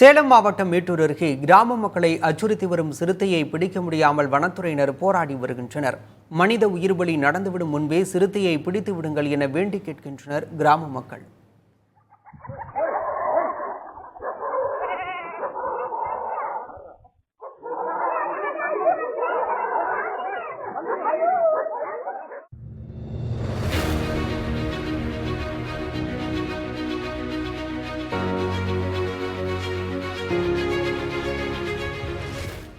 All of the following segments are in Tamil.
சேலம் மாவட்டம் மேட்டூர் அருகே கிராம மக்களை அச்சுறுத்தி வரும் சிறுத்தையை பிடிக்க முடியாமல் வனத்துறையினர் போராடி வருகின்றனர். மனித உயிர்பலி நடந்துவிடும் முன்பே சிறுத்தையை பிடித்து விடுங்கள் என வேண்டி கேட்கின்றனர் கிராம மக்கள்.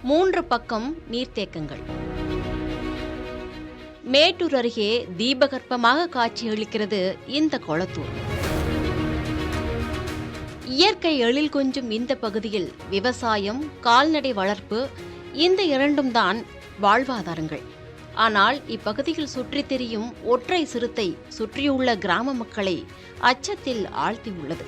மூன்று பக்கம் நீர்த்தேக்கங்கள். மேட்டூர் அருகே தீபகற்பமாக காட்சியளிக்கிறது இந்த கொளத்தூர். இயற்கை எழில் கொஞ்சும் இந்த பகுதியில் விவசாயம், கால்நடை வளர்ப்பு இந்த இரண்டும் தான் வாழ்வாதாரங்கள். ஆனால் இப்பகுதியில் சுற்றித் திரியும் ஒற்றை சிறுத்தை சுற்றியுள்ள கிராம மக்களை அச்சத்தில் ஆழ்த்தியுள்ளது.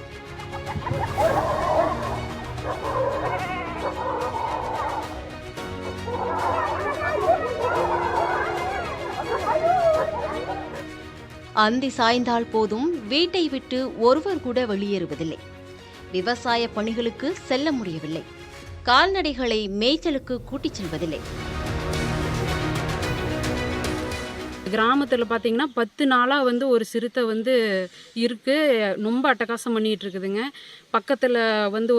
அந்தி சாய்ந்தால் போதும் வீட்டை விட்டு ஒருவர் கூட வெளியேறுவதில்லை. விவசாய பணிகளுக்கு செல்ல முடியவில்லை. கால்நடைகளை மேய்ச்சலுக்கு கூட்டிச் செல்வதில்லை. கிராமத்தில் பார்த்தீங்கன்னா 10 நாளாக ஒரு சிறுத்தை இருக்குது. ரொம்ப அட்டகாசம் பண்ணிகிட்டு இருக்குதுங்க. பக்கத்தில்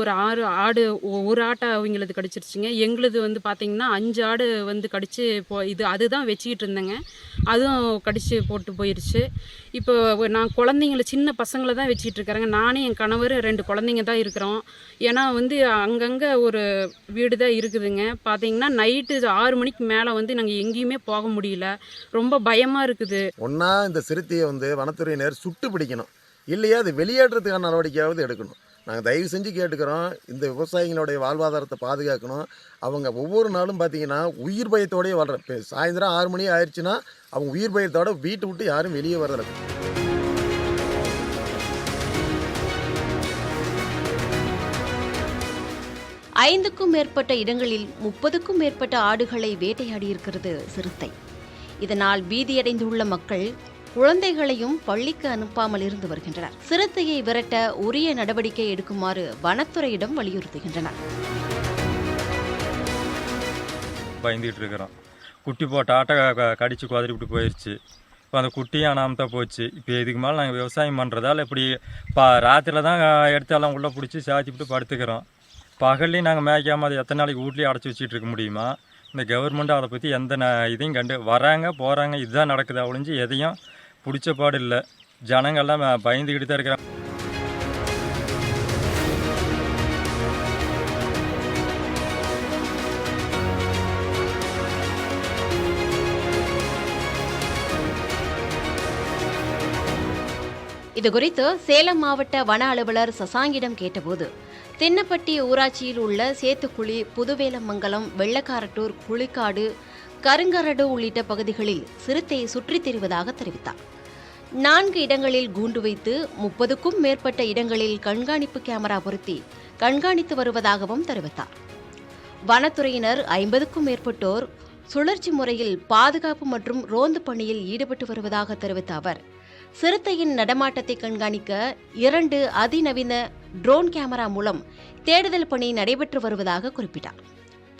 ஒரு 6 ஆடு, ஒரு ஆட்டை அவங்களது கடிச்சிருச்சுங்க. எங்களுது பார்த்தீங்கன்னா 5 ஆடு கடிச்சு அதுதான் வச்சுக்கிட்டு இருந்தேங்க. அதுவும் கடிச்சு போட்டு போயிடுச்சு. இப்போ நான் குழந்தைங்கள, சின்ன பசங்களை தான் வச்சுக்கிட்டு இருக்கிறேங்க. நானே என் கணவர் 2 குழந்தைங்க தான் இருக்கிறோம். ஏன்னா அங்கங்கே ஒரு வீடு தான் இருக்குதுங்க. பார்த்தீங்கன்னா நைட்டு 6 மணிக்கு மேலே நாங்கள் எங்கேயுமே போக முடியல. ரொம்ப பயமாக இருக்குது. ஒன்றா இந்த சிறுத்தையை வனத்துறையினர் சுட்டு பிடிக்கணும், இல்லையா அது வெளியேற்றத்துக்கான நடவடிக்கையாவது எடுக்கணும். நாங்கள் தயவு செஞ்சு கேட்டுக்கிறோம். இந்த விவசாயிகளுடைய வாழ்வாதாரத்தை பாதுகாக்கணும். அவங்க ஒவ்வொரு நாளும் பார்த்தீங்கன்னா உயிர் பயத்தோடய வாழ்கிற, சாயந்தரம் 6 மணி ஆயிடுச்சுன்னா அவங்க உயிர் பயத்தோட வீட்டை விட்டு யாரும் வெளியே வரதில்லை. ஐந்துக்கும் மேற்பட்ட இடங்களில் 30க்கும் மேற்பட்ட ஆடுகளை வேட்டையாடியிருக்கிறது சிறுத்தை. இதனால் பீதியடைந்துள்ள மக்கள் குழந்தைகளையும் பள்ளிக்கு அனுப்பாமல் இருந்து வருகின்றனர். சிறுத்தையை விரட்ட உரிய நடவடிக்கை எடுக்குமாறு வனத்துறையிடம் வலியுறுத்துகின்றனர். பயந்துகிட்டு இருக்கிறோம். குட்டி போட்ட ஆட்டை கடிச்சு குதறி விட்டு போயிடுச்சு. இப்போ அந்த குட்டியும் அனாமத்தான் போச்சு. இப்போ இதுக்கு மேலே நாங்கள் விவசாயம் பண்ணுறதால இப்படி ராத்திரியில் தான் எடுத்து எல்லாம் உள்ளே பிடிச்சி சாத்தி விட்டு படுத்துக்கிறோம். பகல்லையும் நாங்கள் மேய்க்காமல் அதை எத்தனை நாளைக்கு வீட்லேயே அடைச்சி வச்சுட்டு இருக்க முடியுமா? இந்த கவர்மெண்ட்டு அதை பற்றி எந்த இதையும் கண்டு வராங்க போகிறாங்க, இதுதான் நடக்குது. ஒழிஞ்சு எதையும் பிடிச்ச பாடு இல்லை. ஜனங்கள்லாம் பயந்துக்கிட்டு தான் இருக்கிறாங்க. இதுகுறித்து சேலம் மாவட்ட வன அலுவலர் சசாங்கிடம் கேட்டபோது, தென்னப்பட்டி ஊராட்சியில் உள்ள சேத்துக்குழி, புதுவேலமங்கலம், வெள்ளக்காரட்டூர், குளிக்காடு, கருங்கரடு உள்ளிட்ட பகுதிகளில் சிறுத்தை சுற்றித் திரிவதாக தெரிவித்தார். 4 இடங்களில் கூண்டு வைத்து 30க்கும் மேற்பட்ட இடங்களில் கண்காணிப்பு கேமரா பொருத்தி கண்காணித்து வருவதாகவும் தெரிவித்தார். வனத்துறையினர் 50க்கும் மேற்பட்டோர் சுழற்சி முறையில் பாதுகாப்பு மற்றும் ரோந்து பணியில் ஈடுபட்டு வருவதாக தெரிவித்த அவர், சிறுத்தையின் நடமாட்டத்தை கண்காணிக்க 2 அதிநவீன ட்ரோன் கேமரா மூலம் தேடுதல் பணி நடைபெற்று வருவதாக குறிப்பிட்டார்.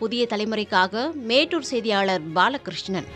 புதிய தலைமுறைக்காக மேட்டூர் செய்தியாளர் பாலகிருஷ்ணன்.